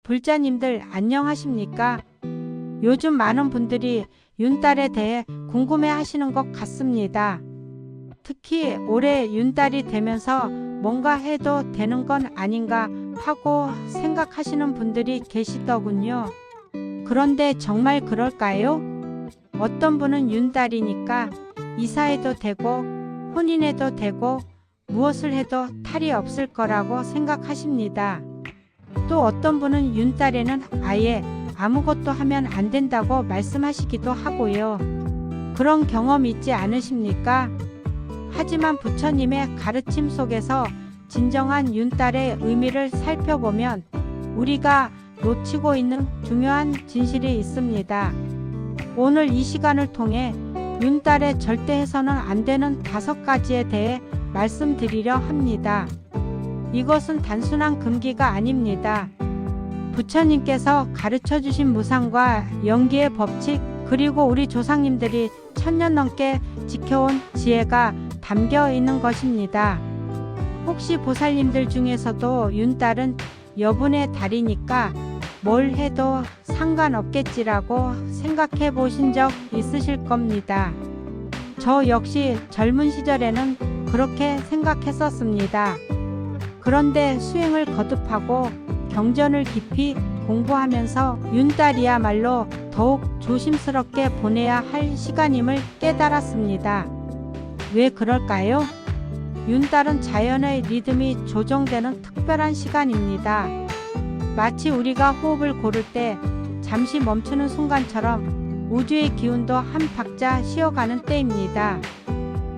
불자님들 안녕하십니까? 요즘 많은 분들이 윤달에 대해 궁금해 하시는 것 같습니다. 특히 올해 윤달이 되면서 뭔가 해도 되는 건 아닌가 하고 생각하시는 분들이 계시더군요. 그런데 정말 그럴까요? 어떤 분은 윤달이니까 이사해도 되고 혼인해도 되고 무엇을 해도 탈이 없을 거라고 생각하십니다. 또 어떤 분은 윤달에는 아예 아무것도 하면 안 된다고 말씀하시기도 하고요. 그런 경험 있지 않으십니까? 하지만 부처님의 가르침 속에서 진정한 윤달의 의미를 살펴보면 우리가 놓치고 있는 중요한 진실이 있습니다. 오늘 이 시간을 통해 윤달에 절대 해서는 안 되는 5가지에 대해 말씀드리려 합니다. 이것은 단순한 금기가 아닙니다. 부처님께서 가르쳐 주신 무상과 영기의 법칙, 그리고 우리 조상님들이 1000년 넘게 지켜온 지혜가 담겨 있는 것입니다. 혹시 보살님들 중에서도 윤달은 여분의 달이니까 뭘 해도 상관없겠지라고 생각해 보신 적 있으실 겁니다. 저 역시 젊은 시절에는 그렇게 생각했었습니다. 그런데 수행을 거듭하고 경전을 깊이 공부하면서 윤달이야말로 더욱 조심스럽게 보내야 할 시간임을 깨달았습니다. 왜 그럴까요? 윤달은 자연의 리듬이 조정되는 특별한 시간입니다. 마치 우리가 호흡을 고를 때 잠시 멈추는 순간처럼 우주의 기운도 한 박자 쉬어가는 때입니다.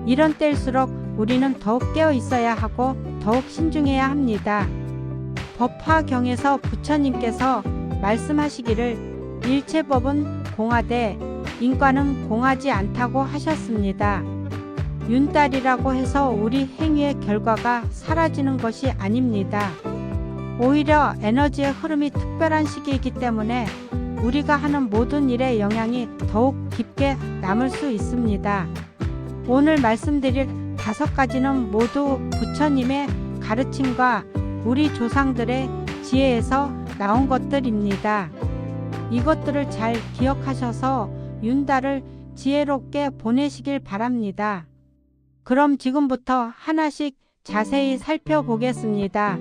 이런 때일수록 우리는 더욱 깨어 있어야 하고 더욱 신중해야 합니다. 법화경에서 부처님께서 말씀하시기를 일체법은 공하되 인과는 공하지 않다고 하셨습니다. 윤달이라고 해서 우리 행위의 결과가 사라지는 것이 아닙니다. 오히려 에너지의 흐름이 특별한 시기이기 때문에 우리가 하는 모든 일의 영향이 더욱 깊게 남을 수 있습니다. 오늘 말씀드릴 5가지는 모두 부처님의 가르침과 우리 조상들의 지혜에서 나온 것들입니다. 이것들을 잘 기억하셔서 윤달을 지혜롭게 보내시길 바랍니다. 그럼 지금부터 하나씩 자세히 살펴보겠습니다.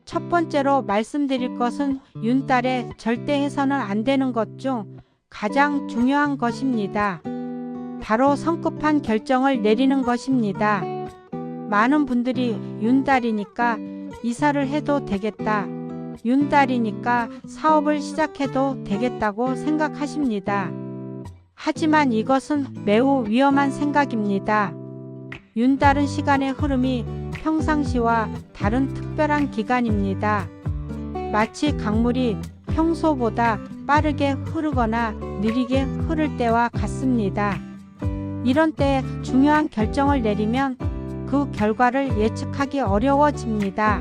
첫 번째로 말씀드릴 것은 윤달에 절대 해서는 안 되는 것 중 가장 중요한 것입니다. 바로 성급한 결정을 내리는 것입니다. 많은 분들이 윤달이니까 이사를 해도 되겠다, 윤달이니까 사업을 시작해도 되겠다고 생각하십니다. 하지만 이것은 매우 위험한 생각입니다. 윤달은 시간의 흐름이 평상시와 다른 특별한 기간입니다. 마치 강물이 평소보다 빠르게 흐르거나 느리게 흐를 때와 같습니다. 이런 때에 중요한 결정을 내리면 그 결과를 예측하기 어려워집니다.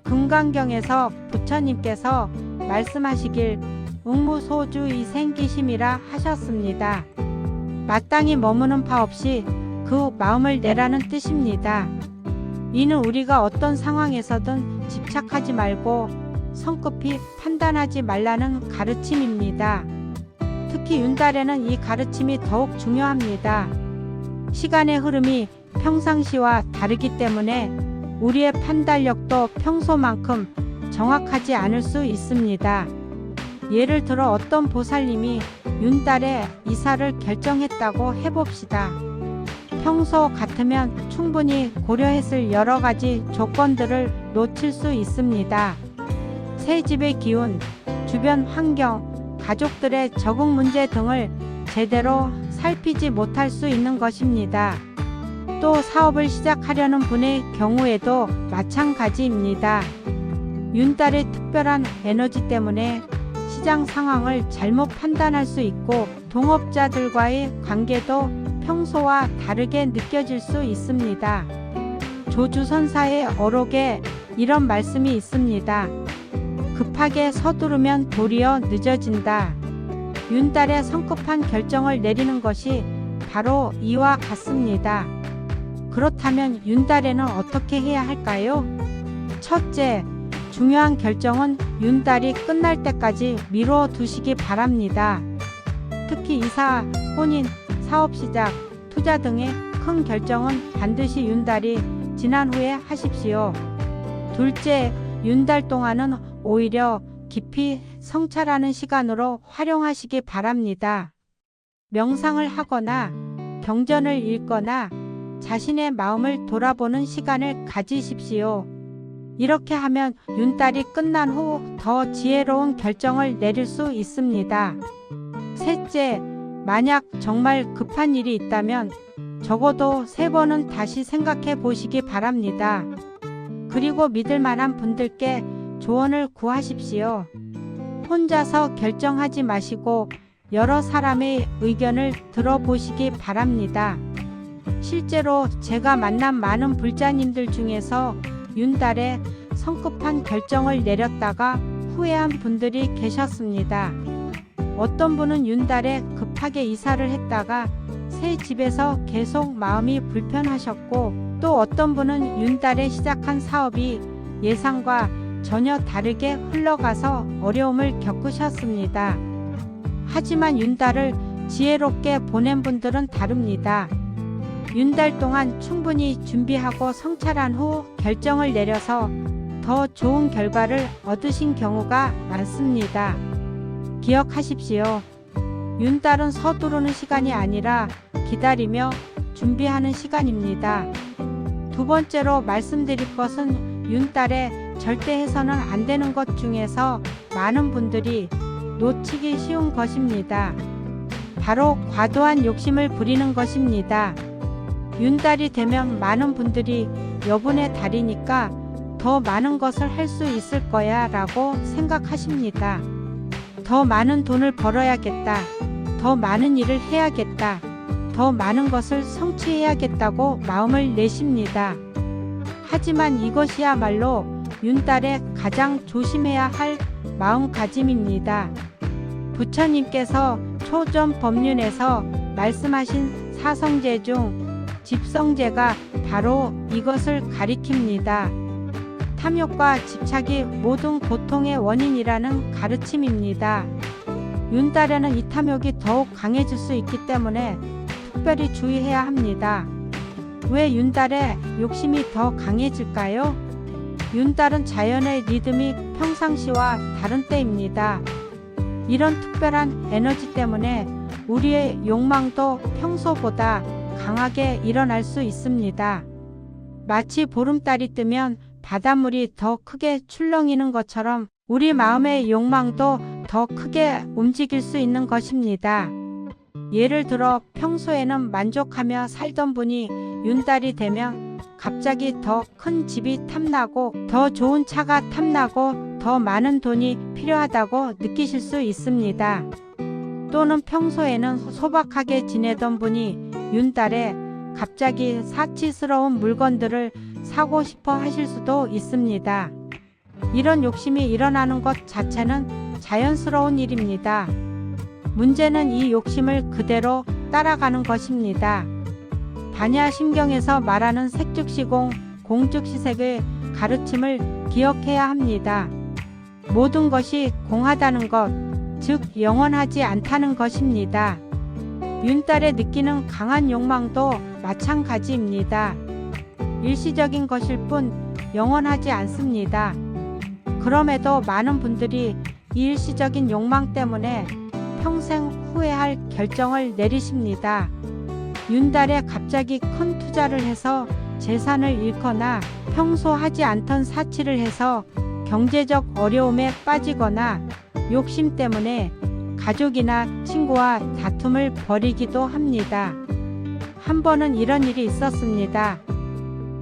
금강경에서 부처님께서 말씀하시길 응무소주의 생기심이라 하셨습니다. 마땅히 머무는 바 없이 그 마음을 내라는 뜻입니다. 이는 우리가 어떤 상황에서든 집착하지 말고 성급히 판단하지 말라는 가르침입니다. 특히 윤달에는 이 가르침이 더욱 중요합니다. 시간의 흐름이 평상시와 다르기 때문에 우리의 판단력도 평소만큼 정확하지 않을 수 있습니다. 예를 들어 어떤 보살님이 윤달에 이사를 결정했다고 해봅시다. 평소 같으면 충분히 고려했을 여러 가지 조건들을 놓칠 수 있습니다. 새 집의 기운, 주변 환경, 가족들의 적응 문제 등을 제대로 살피지 못할 수 있는 것입니다. 또 사업을 시작하려는 분의 경우에도 마찬가지입니다. 윤달의 특별한 에너지 때문에 시장 상황을 잘못 판단할 수 있고 동업자들과의 관계도 평소와 다르게 느껴질 수 있습니다. 조주선사의 어록에 이런 말씀이 있습니다. 급하게 서두르면 도리어 늦어진다. 윤달에 성급한 결정을 내리는 것이 바로 이와 같습니다. 그렇다면 윤달에는 어떻게 해야 할까요? 첫째, 중요한 결정은 윤달이 끝날 때까지 미뤄 두시기 바랍니다. 특히 이사, 혼인, 사업 시작, 투자 등의 큰 결정은 반드시 윤달이 지난 후에 하십시오. 둘째, 윤달 동안은 오히려 깊이 성찰하는 시간으로 활용하시기 바랍니다. 명상을 하거나 경전을 읽거나 자신의 마음을 돌아보는 시간을 가지십시오. 이렇게 하면 윤달이 끝난 후 더 지혜로운 결정을 내릴 수 있습니다. 셋째, 만약 정말 급한 일이 있다면 적어도 3번은 다시 생각해 보시기 바랍니다. 그리고 믿을 만한 분들께 조언을 구하십시오. 혼자서 결정하지 마시고 여러 사람의 의견을 들어보시기 바랍니다. 실제로 제가 만난 많은 불자님들 중에서 윤달에 성급한 결정을 내렸다가 후회한 분들이 계셨습니다. 어떤 분은 윤달에 급하게 이사를 했다가 새 집에서 계속 마음이 불편하셨고, 또 어떤 분은 윤달에 시작한 사업이 예상과 전혀 다르게 흘러가서 어려움을 겪으셨습니다. 하지만 윤달을 지혜롭게 보낸 분들은 다릅니다. 윤달 동안 충분히 준비하고 성찰한 후 결정을 내려서 더 좋은 결과를 얻으신 경우가 많습니다. 기억하십시오. 윤달은 서두르는 시간이 아니라 기다리며 준비하는 시간입니다. 두 번째로 말씀드릴 것은 윤달에 절대 해서는 안 되는 것 중에서 많은 분들이 놓치기 쉬운 것입니다. 바로 과도한 욕심을 부리는 것입니다. 윤달이 되면 많은 분들이 여분의 달이니까 더 많은 것을 할 수 있을 거야 라고 생각하십니다. 더 많은 돈을 벌어야겠다. 더 많은 일을 해야겠다. 더 많은 것을 성취해야겠다고 마음을 내십니다. 하지만 이것이야말로 윤달에 가장 조심해야 할 마음가짐입니다. 부처님께서 초전법륜에서 말씀하신 사성제 중 집성제가 바로 이것을 가리킵니다. 탐욕과 집착이 모든 고통의 원인이라는 가르침입니다. 윤달에는 이 탐욕이 더욱 강해질 수 있기 때문에 특별히 주의해야 합니다. 왜 윤달에 욕심이 더 강해질까요? 윤달은 자연의 리듬이 평상시와 다른 때입니다. 이런 특별한 에너지 때문에 우리의 욕망도 평소보다 강하게 일어날 수 있습니다. 마치 보름달이 뜨면 바닷물이 더 크게 출렁이는 것처럼 우리 마음의 욕망도 더 크게 움직일 수 있는 것입니다. 예를 들어 평소에는 만족하며 살던 분이 윤달이 되면 갑자기 더 큰 집이 탐나고 더 좋은 차가 탐나고 더 많은 돈이 필요하다고 느끼실 수 있습니다. 또는 평소에는 소박하게 지내던 분이 윤달에 갑자기 사치스러운 물건들을 사고 싶어 하실 수도 있습니다. 이런 욕심이 일어나는 것 자체는 자연스러운 일입니다. 문제는 이 욕심을 그대로 따라가는 것입니다. 반야심경에서 말하는 색즉시공, 공즉시색의 가르침을 기억해야 합니다. 모든 것이 공하다는 것, 즉 영원하지 않다는 것입니다. 윤달에 느끼는 강한 욕망도 마찬가지입니다. 일시적인 것일 뿐 영원하지 않습니다. 그럼에도 많은 분들이 이 일시적인 욕망 때문에 평생 후회할 결정을 내리십니다. 윤달에 갑자기 큰 투자를 해서 재산을 잃거나 평소 하지 않던 사치를 해서 경제적 어려움에 빠지거나 욕심 때문에 가족이나 친구와 다툼을 벌이기도 합니다. 한 번은 이런 일이 있었습니다.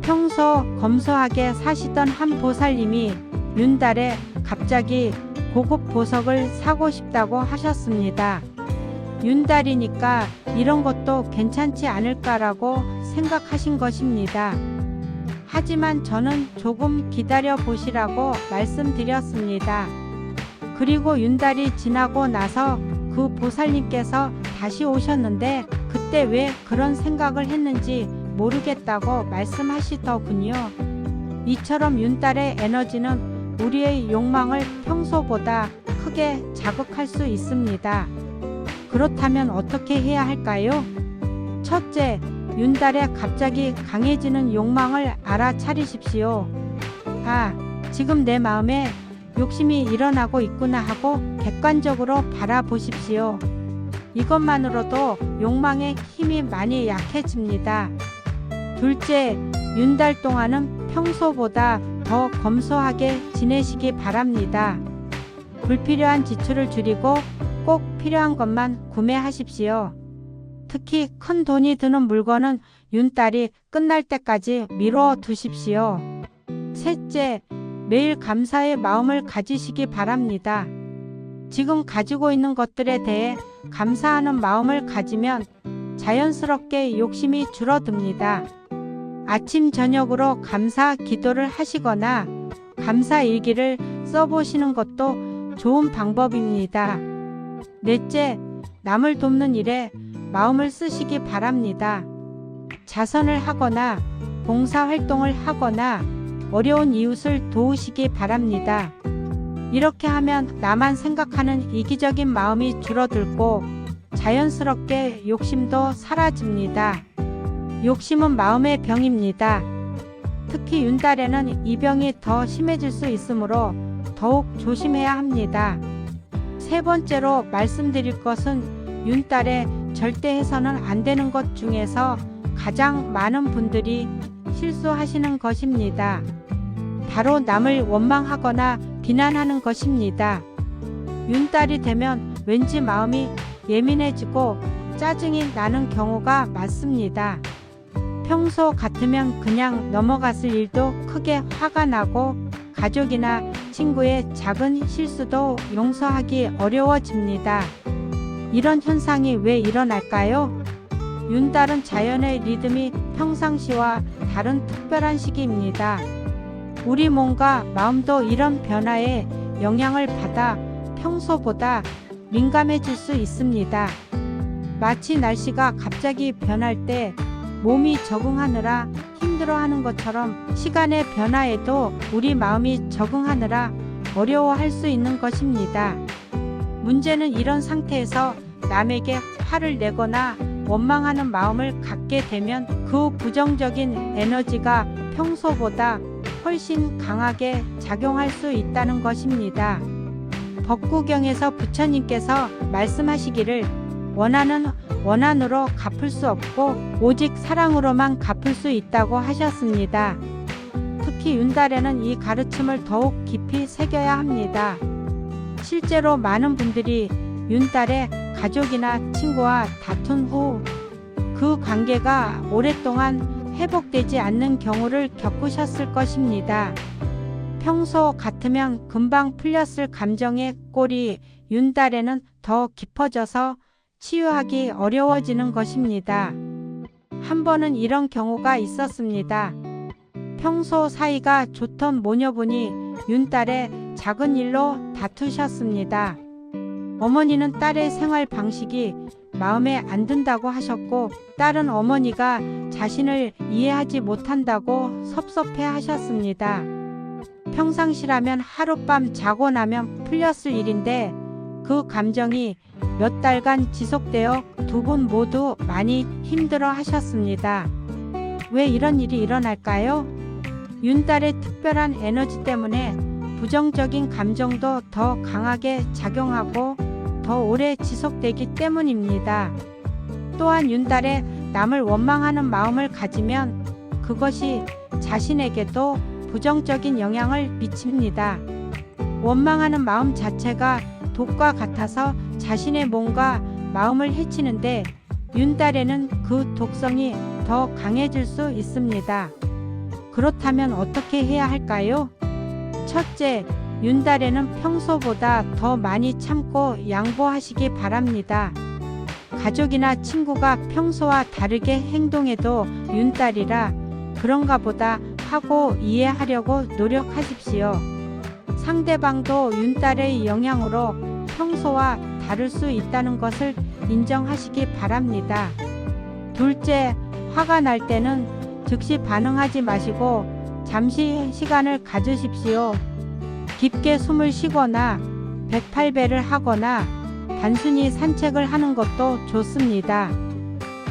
평소 검소하게 사시던 한 보살님이 윤달에 갑자기 고급 보석을 사고 싶다고 하셨습니다. 윤달이니까 이런 것도 괜찮지 않을까라고 생각하신 것입니다. 하지만 저는 조금 기다려 보시라고 말씀드렸습니다. 그리고 윤달이 지나고 나서 그 보살님께서 다시 오셨는데 그때 왜 그런 생각을 했는지 모르겠다고 말씀하시더군요. 이처럼 윤달의 에너지는 우리의 욕망을 평소보다 크게 자극할 수 있습니다. 그렇다면 어떻게 해야 할까요? 첫째, 윤달에 갑자기 강해지는 욕망을 알아차리십시오. 아, 지금 내 마음에 욕심이 일어나고 있구나 하고 객관적으로 바라보십시오. 이것만으로도 욕망의 힘이 많이 약해집니다. 둘째, 윤달 동안은 평소보다 더 검소하게 지내시기 바랍니다. 불필요한 지출을 줄이고 꼭 필요한 것만 구매하십시오. 특히 큰 돈이 드는 물건은 윤달이 끝날 때까지 미뤄 두십시오. 셋째, 매일 감사의 마음을 가지시기 바랍니다. 지금 가지고 있는 것들에 대해 감사하는 마음을 가지면 자연스럽게 욕심이 줄어듭니다. 아침 저녁으로 감사 기도를 하시거나 감사 일기를 써보시는 것도 좋은 방법입니다. 넷째, 남을 돕는 일에 마음을 쓰시기 바랍니다. 자선을 하거나 봉사활동을 하거나 어려운 이웃을 도우시기 바랍니다. 이렇게 하면 나만 생각하는 이기적인 마음이 줄어들고 자연스럽게 욕심도 사라집니다. 욕심은 마음의 병입니다. 특히 윤달에는 이 병이 더 심해질 수 있으므로 더욱 조심해야 합니다. 세 번째로 말씀드릴 것은 윤달에 절대 해서는 안 되는 것 중에서 가장 많은 분들이 실수하시는 것입니다. 바로 남을 원망하거나 비난하는 것입니다. 윤달이 되면 왠지 마음이 예민해지고 짜증이 나는 경우가 많습니다. 평소 같으면 그냥 넘어갔을 일도 크게 화가 나고 가족이나 친구의 작은 실수도 용서하기 어려워집니다. 이런 현상이 왜 일어날까요? 윤달은 자연의 리듬이 평상시와 다른 특별한 시기입니다. 우리 몸과 마음도 이런 변화에 영향을 받아 평소보다 민감해질 수 있습니다. 마치 날씨가 갑자기 변할 때 몸이 적응하느라 힘들어하는 것처럼 시간의 변화에도 우리 마음이 적응하느라 어려워할 수 있는 것입니다. 문제는 이런 상태에서 남에게 화를 내거나 원망하는 마음을 갖게 되면 그 부정적인 에너지가 평소보다 훨씬 강하게 작용할 수 있다는 것입니다. 법구경에서 부처님께서 말씀하시기를 원하는 원한으로 갚을 수 없고 오직 사랑으로만 갚을 수 있다고 하셨습니다. 특히 윤달에는 이 가르침을 더욱 깊이 새겨야 합니다. 실제로 많은 분들이 윤달에 가족이나 친구와 다툰 후 그 관계가 오랫동안 회복되지 않는 경우를 겪으셨을 것입니다. 평소 같으면 금방 풀렸을 감정의 꼴이 윤달에는 더 깊어져서 치유하기 어려워지는 것입니다. 한 번은 이런 경우가 있었습니다. 평소 사이가 좋던 모녀분이 윤달에 작은 일로 다투셨습니다. 어머니는 딸의 생활 방식이 마음에 안 든다고 하셨고 딸은 어머니가 자신을 이해하지 못한다고 섭섭해 하셨습니다. 평상시라면 하룻밤 자고 나면 풀렸을 일인데 그 감정이 몇 달간 지속되어 두 분 모두 많이 힘들어 하셨습니다. 왜 이런 일이 일어날까요? 윤달의 특별한 에너지 때문에 부정적인 감정도 더 강하게 작용하고 더 오래 지속되기 때문입니다. 또한 윤달에 남을 원망하는 마음을 가지면 그것이 자신에게도 부정적인 영향을 미칩니다. 원망하는 마음 자체가 독과 같아서 자신의 몸과 마음을 해치는데 윤달에는 그 독성이 더 강해질 수 있습니다. 그렇다면 어떻게 해야 할까요? 첫째, 윤달에는 평소보다 더 많이 참고 양보하시기 바랍니다. 가족이나 친구가 평소와 다르게 행동해도 윤달이라 그런가 보다 하고 이해하려고 노력하십시오. 상대방도 윤달의 영향으로 평소와 다를 수 있다는 것을 인정하시기 바랍니다. 둘째, 화가 날 때는 즉시 반응하지 마시고 잠시 시간을 가지십시오. 깊게 숨을 쉬거나 108배를 하거나 단순히 산책을 하는 것도 좋습니다.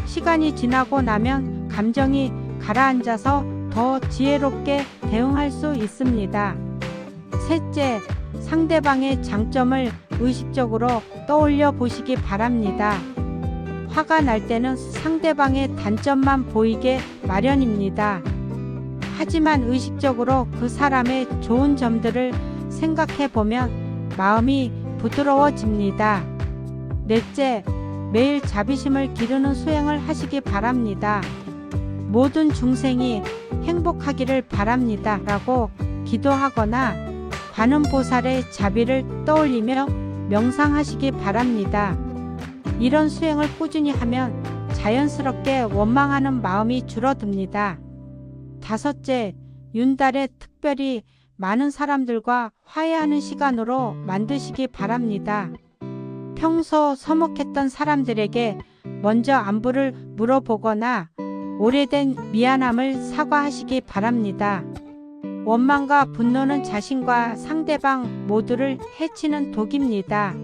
시간이 지나고 나면 감정이 가라앉아서 더 지혜롭게 대응할 수 있습니다. 셋째, 상대방의 장점을 의식적으로 떠올려 보시기 바랍니다. 화가 날 때는 상대방의 단점만 보이게 마련입니다. 하지만 의식적으로 그 사람의 좋은 점들을 생각해 보면 마음이 부드러워집니다. 넷째, 매일 자비심을 기르는 수행을 하시기 바랍니다. 모든 중생이 행복하기를 바랍니다 라고 기도하거나 관음보살의 자비를 떠올리며 명상하시기 바랍니다. 이런 수행을 꾸준히 하면 자연스럽게 원망하는 마음이 줄어듭니다. 다섯째, 윤달에 특별히 많은 사람들과 화해하는 시간으로 만드시기 바랍니다. 평소 서먹했던 사람들에게 먼저 안부를 물어보거나 오래된 미안함을 사과하시기 바랍니다. 원망과 분노는 자신과 상대방 모두를 해치는 독입니다.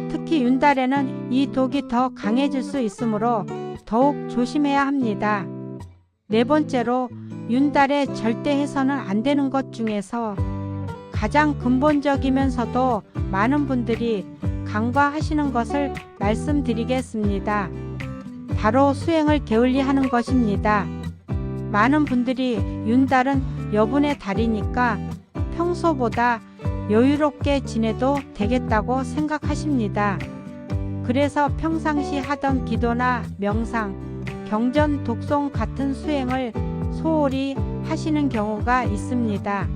특히 윤달에는 이 독이 더 강해질 수 있으므로 더욱 조심해야 합니다. 네 번째로, 윤달에 절대 해서는 안 되는 것 중에서 가장 근본적이면서도 많은 분들이 간과하시는 것을 말씀드리겠습니다. 바로 수행을 게을리하는 것입니다. 많은 분들이 윤달은 여분의 달이니까 평소보다 여유롭게 지내도 되겠다고 생각하십니다. 그래서 평상시 하던 기도나 명상, 경전, 독송 같은 수행을 소홀히 하시는 경우가 있습니다.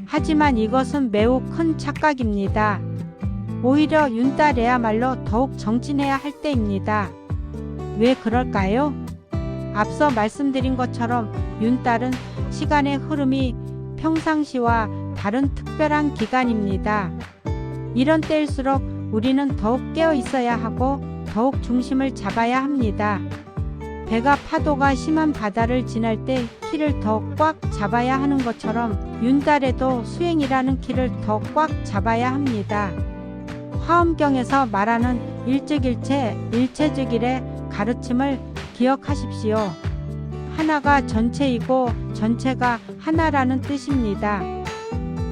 하지만 이것은 매우 큰 착각입니다. 오히려 윤달에야말로 더욱 정진해야 할 때입니다. 왜 그럴까요? 앞서 말씀드린 것처럼 윤달은 시간의 흐름이 평상시와 다른 특별한 기간입니다. 이런 때일수록 우리는 더욱 깨어 있어야 하고 더욱 중심을 잡아야 합니다. 배가 파도가 심한 바다를 지날 때 키를 더 꽉 잡아야 하는 것처럼 윤달에도 수행이라는 키를 더 꽉 잡아야 합니다. 화엄경에서 말하는 일즉일체, 일체즉일의 가르침을 기억하십시오. 하나가 전체이고 전체가 하나라는 뜻입니다.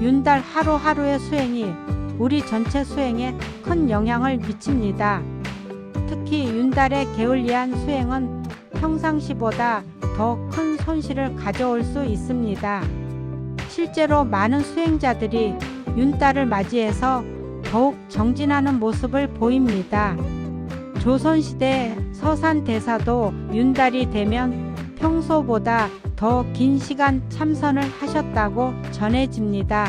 윤달 하루하루의 수행이 우리 전체 수행에 큰 영향을 미칩니다. 특히 윤달의 게을리한 수행은 평상시보다 더 큰 손실을 가져올 수 있습니다. 실제로 많은 수행자들이 윤달을 맞이해서 더욱 정진하는 모습을 보입니다. 조선시대 서산대사도 윤달이 되면 평소보다 더 긴 시간 참선을 하셨다고 전해집니다.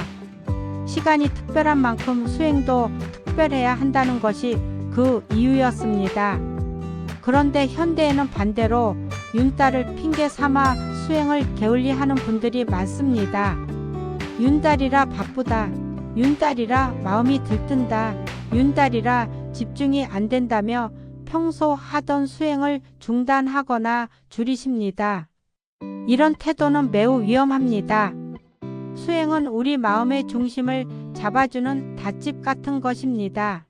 시간이 특별한 만큼 수행도 특별해야 한다는 것이 그 이유였습니다. 그런데 현대에는 반대로 윤달을 핑계 삼아 수행을 게을리하는 분들이 많습니다. 윤달이라 바쁘다, 윤달이라 마음이 들뜬다, 윤달이라 집중이 안 된다며 평소 하던 수행을 중단하거나 줄이십니다. 이런 태도는 매우 위험합니다. 수행은 우리 마음의 중심을 잡아주는 닷집 같은 것입니다.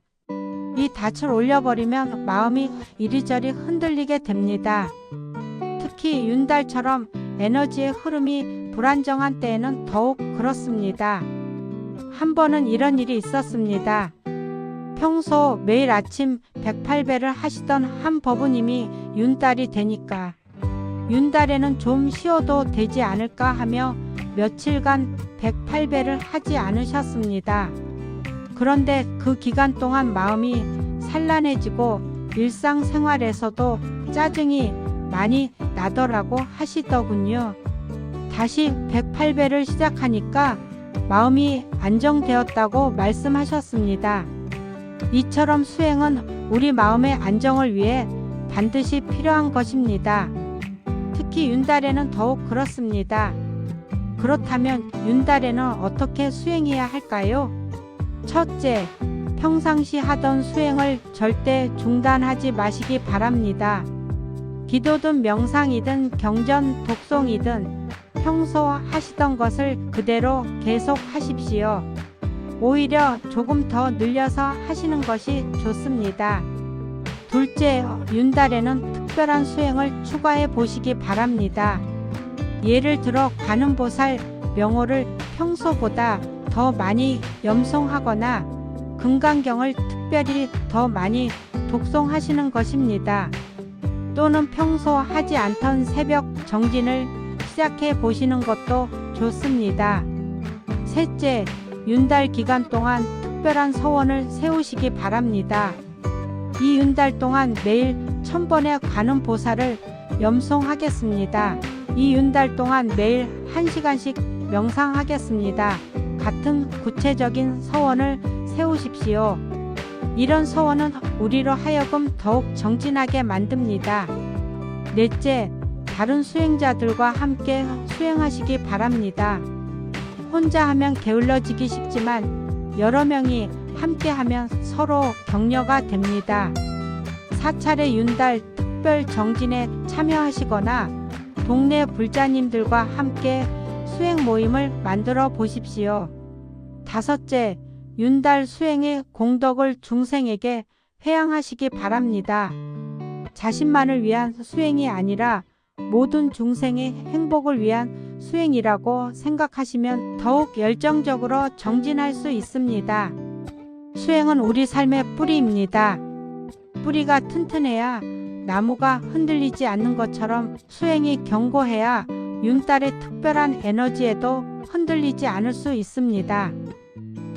이 닻을 올려버리면 마음이 이리저리 흔들리게 됩니다. 특히 윤달처럼 에너지의 흐름이 불안정한 때에는 더욱 그렇습니다. 한 번은 이런 일이 있었습니다. 평소 매일 아침 108배를 하시던 한 법우님이 윤달이 되니까 윤달에는 좀 쉬어도 되지 않을까 하며 며칠간 108배를 하지 않으셨습니다. 그런데 그 기간 동안 마음이 산란해지고 일상생활에서도 짜증이 많이 나더라고 하시더군요. 다시 108배를 시작하니까 마음이 안정되었다고 말씀하셨습니다. 이처럼 수행은 우리 마음의 안정을 위해 반드시 필요한 것입니다. 특히 윤달에는 더욱 그렇습니다. 그렇다면 윤달에는 어떻게 수행해야 할까요? 첫째, 평상시 하던 수행을 절대 중단하지 마시기 바랍니다. 기도든 명상이든 경전, 독송이든 평소 하시던 것을 그대로 계속 하십시오. 오히려 조금 더 늘려서 하시는 것이 좋습니다. 둘째, 윤달에는 특별한 수행을 추가해 보시기 바랍니다. 예를 들어 관음보살 명호를 평소보다 더 많이 염송하거나 금강경을 특별히 더 많이 독송하시는 것입니다. 또는 평소 하지 않던 새벽 정진을 시작해 보시는 것도 좋습니다. 셋째, 윤달 기간 동안 특별한 서원을 세우시기 바랍니다. 이 윤달 동안 매일 1000번의 관음보살을 염송하겠습니다. 이 윤달 동안 매일 1시간씩 명상하겠습니다. 같은 구체적인 서원을 세우십시오. 이런 서원은 우리로 하여금 더욱 정진하게 만듭니다. 넷째, 다른 수행자들과 함께 수행하시기 바랍니다. 혼자 하면 게을러지기 쉽지만 여러 명이 함께 하면 서로 격려가 됩니다. 사찰의 윤달 특별 정진에 참여하시거나 동네 불자님들과 함께 수행 모임을 만들어 보십시오. 다섯째, 윤달 수행의 공덕을 중생에게 회양하시기 바랍니다. 자신만을 위한 수행이 아니라 모든 중생의 행복을 위한 수행이라고 생각하시면 더욱 열정적으로 정진할 수 있습니다. 수행은 우리 삶의 뿌리입니다. 뿌리가 튼튼해야 나무가 흔들리지 않는 것처럼 수행이 견고해야 윤달의 특별한 에너지에도 흔들리지 않을 수 있습니다.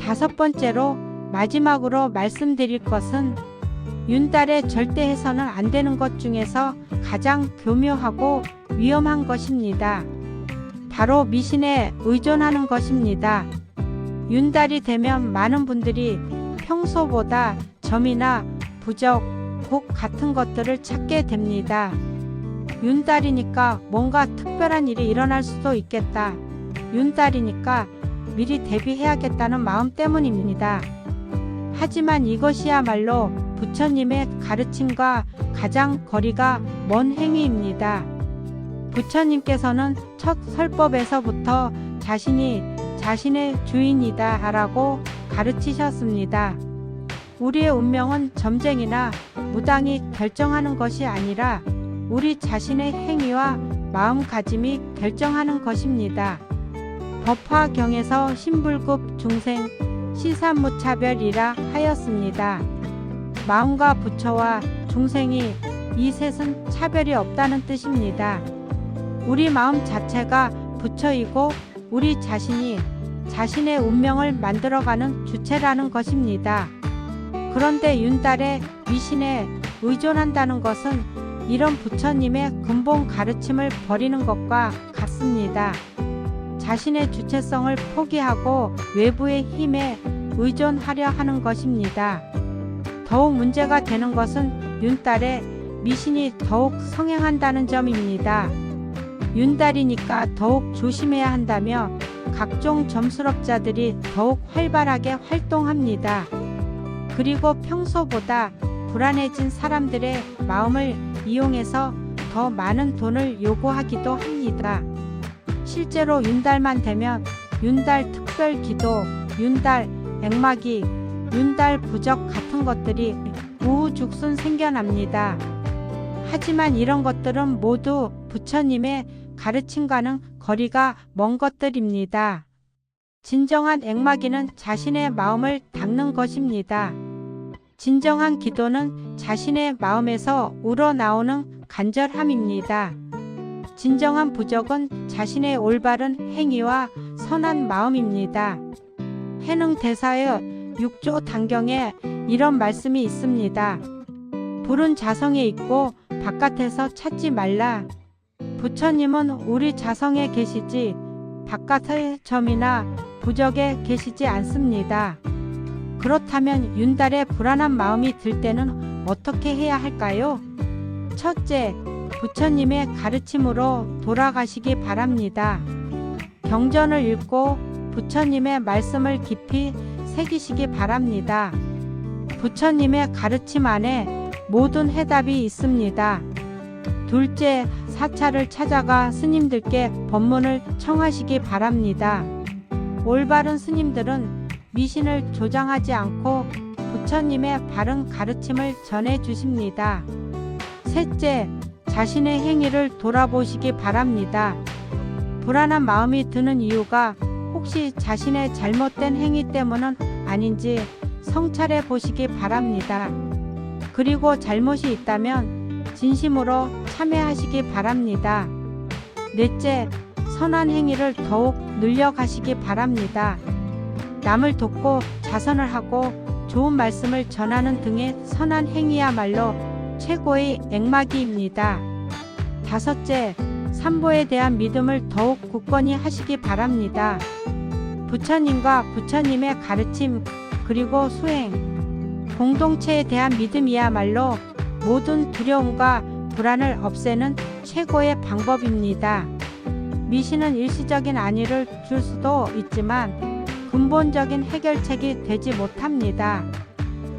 다섯 번째로 마지막으로 말씀드릴 것은 윤달에 절대 해서는 안 되는 것 중에서 가장 교묘하고 위험한 것입니다. 바로 미신에 의존하는 것입니다. 윤달이 되면 많은 분들이 평소보다 점이나 부적, 복 같은 것들을 찾게 됩니다. 윤달이니까 뭔가 특별한 일이 일어날 수도 있겠다. 윤달이니까 미리 대비해야겠다는 마음 때문입니다. 하지만 이것이야말로 부처님의 가르침과 가장 거리가 먼 행위입니다. 부처님께서는 첫 설법에서부터 자신이 자신의 주인이다 라고 가르치셨습니다. 우리의 운명은 점쟁이나 무당이 결정하는 것이 아니라 우리 자신의 행위와 마음가짐이 결정하는 것입니다. 법화경에서 신불급 중생 시사무차별이라 하였습니다. 마음과 부처와 중생이 이 셋은 차별이 없다는 뜻입니다. 우리 마음 자체가 부처이고 우리 자신이 자신의 운명을 만들어가는 주체라는 것입니다. 그런데 윤달의 미신에 의존한다는 것은 이런 부처님의 근본 가르침을 버리는 것과 같습니다. 자신의 주체성을 포기하고 외부의 힘에 의존하려 하는 것입니다. 더욱 문제가 되는 것은 윤달에 미신이 더욱 성행한다는 점입니다. 윤달이니까 더욱 조심해야 한다며 각종 점수럽자들이 더욱 활발하게 활동합니다. 그리고 평소보다 불안해진 사람들의 마음을 이용해서 더 많은 돈을 요구하기도 합니다. 실제로 윤달만 되면 윤달 특별 기도, 윤달 액마기, 윤달 부적 같은 것들이 우후죽순 생겨납니다. 하지만 이런 것들은 모두 부처님의 가르침과는 거리가 먼 것들입니다. 진정한 액마기는 자신의 마음을 닦는 것입니다. 진정한 기도는 자신의 마음에서 우러나오는 간절함입니다. 진정한 부적은 자신의 올바른 행위와 선한 마음입니다. 해능대사의 6조 단경에 이런 말씀이 있습니다. 불은 자성에 있고 바깥에서 찾지 말라. 부처님은 우리 자성에 계시지 바깥의 점이나 부적에 계시지 않습니다. 그렇다면 윤달에 불안한 마음이 들 때는 어떻게 해야 할까요? 첫째, 부처님의 가르침으로 돌아가시기 바랍니다. 경전을 읽고 부처님의 말씀을 깊이 새기시기 바랍니다. 부처님의 가르침 안에 모든 해답이 있습니다. 둘째, 사찰을 찾아가 스님들께 법문을 청하시기 바랍니다. 올바른 스님들은 미신을 조장하지 않고 부처님의 바른 가르침을 전해 주십니다. 셋째, 자신의 행위를 돌아보시기 바랍니다. 불안한 마음이 드는 이유가 혹시 자신의 잘못된 행위 때문은 아닌지 성찰해 보시기 바랍니다. 그리고 잘못이 있다면 진심으로 참회하시기 바랍니다. 넷째, 선한 행위를 더욱 늘려가시기 바랍니다. 남을 돕고 자선을 하고 좋은 말씀을 전하는 등의 선한 행위야말로 최고의 액막이입니다. 다섯째, 삼보에 대한 믿음을 더욱 굳건히 하시기 바랍니다. 부처님과 부처님의 가르침 그리고 수행, 공동체에 대한 믿음이야말로 모든 두려움과 불안을 없애는 최고의 방법입니다. 미신은 일시적인 안위를 줄 수도 있지만 근본적인 해결책이 되지 못합니다.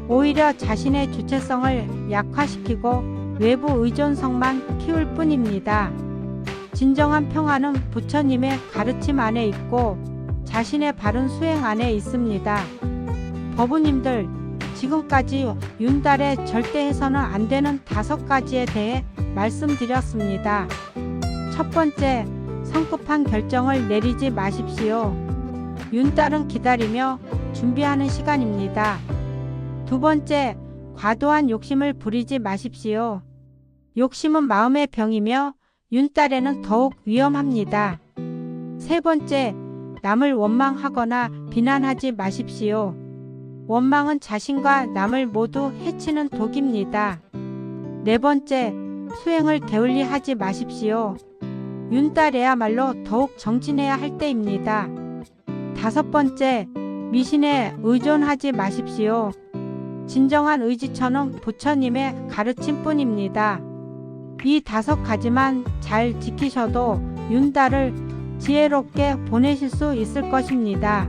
오히려 자신의 주체성을 약화시키고 외부 의존성만 키울 뿐입니다. 진정한 평화는 부처님의 가르침 안에 있고 자신의 바른 수행 안에 있습니다. 법우님들, 지금까지 윤달에 절대 해서는 안 되는 5가지에 대해 말씀드렸습니다. 첫 번째, 성급한 결정을 내리지 마십시오. 윤달은 기다리며 준비하는 시간입니다. 두 번째, 과도한 욕심을 부리지 마십시오. 욕심은 마음의 병이며 윤달에는 더욱 위험합니다. 세 번째, 남을 원망하거나 비난하지 마십시오. 원망은 자신과 남을 모두 해치는 독입니다. 네 번째, 수행을 게을리하지 마십시오. 윤달에야말로 더욱 정진해야 할 때입니다. 다섯 번째, 미신에 의존하지 마십시오. 진정한 의지처는 부처님의 가르침뿐입니다. 이 5가지만 잘 지키셔도 윤달을 지혜롭게 보내실 수 있을 것입니다.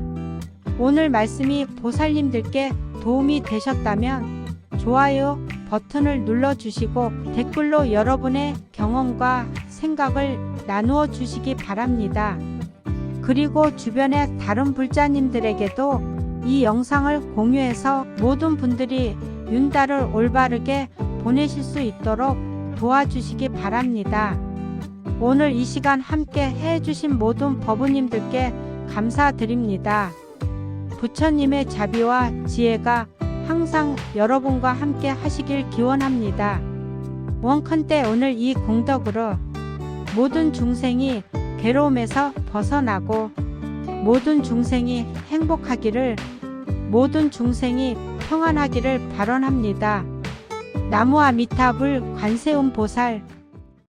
오늘 말씀이 보살님들께 도움이 되셨다면 좋아요 버튼을 눌러주시고 댓글로 여러분의 경험과 생각을 나누어 주시기 바랍니다. 그리고 주변의 다른 불자님들에게도 이 영상을 공유해서 모든 분들이 윤달을 올바르게 보내실 수 있도록 도와주시기 바랍니다. 오늘 이 시간 함께 해주신 모든 법우님들께 감사드립니다. 부처님의 자비와 지혜가 항상 여러분과 함께 하시길 기원합니다. 원컨대 오늘 이 공덕으로 모든 중생이 괴로움에서 벗어나고 모든 중생이 행복하기를, 모든 중생이 평안하기를 발언합니다. 나무 아미타불 관세음보살